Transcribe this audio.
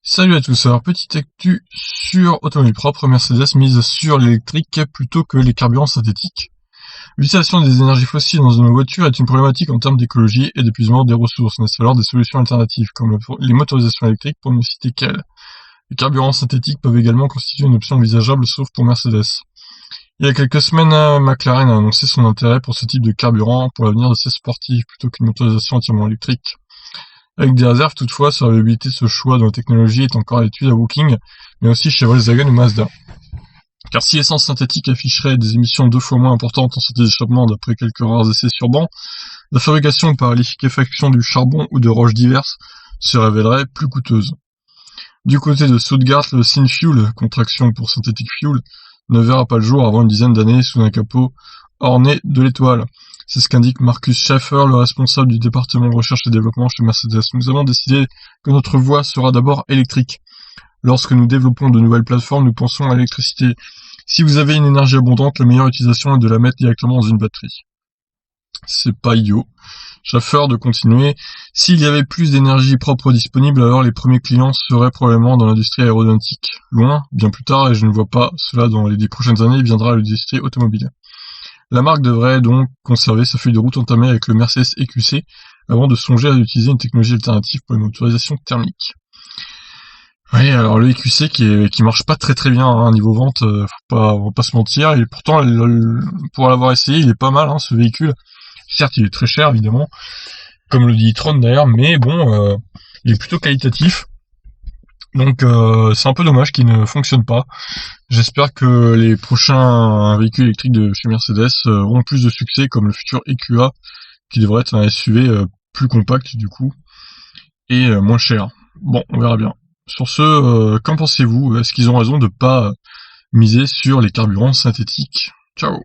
Salut à tous, alors petite actu sur Automobile Propre, Mercedes mise sur l'électrique plutôt que les carburants synthétiques. L'utilisation des énergies fossiles dans une voiture est une problématique en termes d'écologie et d'épuisement des ressources, n'est-ce alors des solutions alternatives, comme les motorisations électriques pour ne citer qu'elles. Les carburants synthétiques peuvent également constituer une option envisageable, sauf pour Mercedes. Il y a quelques semaines, McLaren a annoncé son intérêt pour ce type de carburant pour l'avenir de ses sportifs, plutôt qu'une motorisation entièrement électrique. Avec des réserves toutefois sur la viabilité de ce choix dont la technologie est encore à l'étude à Woking, mais aussi chez Volkswagen ou Mazda. Car si l'essence synthétique afficherait des émissions 2 fois moins importantes en sortie d'échappement d'après quelques rares essais sur banc, la fabrication par liquéfaction du charbon ou de roches diverses se révélerait plus coûteuse. Du côté de Stuttgart, le Synfuel, contraction pour Synthetic Fuel, ne verra pas le jour avant une dizaine d'années sous un capot orné de l'étoile. C'est ce qu'indique Markus Schäfer, le responsable du département recherche et développement chez Mercedes. Nous avons décidé que notre voie sera d'abord électrique. Lorsque nous développons de nouvelles plateformes, nous pensons à l'électricité. Si vous avez une énergie abondante, la meilleure utilisation est de la mettre directement dans une batterie. C'est pas idiot. Schäfer de continuer. S'il y avait plus d'énergie propre disponible, alors les premiers clients seraient probablement dans l'industrie aéronautique. Loin, bien plus tard, et je ne vois pas cela dans les 10 prochaines années, viendra l'industrie automobile. La marque devrait donc conserver sa feuille de route entamée avec le Mercedes EQC avant de songer à utiliser une technologie alternative pour les motorisations thermiques. Oui, alors le EQC qui marche pas très bien hein, niveau vente, on va pas se mentir, et pourtant pour l'avoir essayé, il est pas mal ce véhicule. Certes, il est très cher évidemment, comme le dit e-tron d'ailleurs, mais bon, il est plutôt qualitatif. Donc c'est un peu dommage qu'il ne fonctionne pas. J'espère que les prochains véhicules électriques de chez Mercedes auront plus de succès, comme le futur EQA, qui devrait être un SUV plus compact du coup, et moins cher. Bon, on verra bien. Sur ce, qu'en pensez-vous? Est-ce qu'ils ont raison de pas miser sur les carburants synthétiques? Ciao.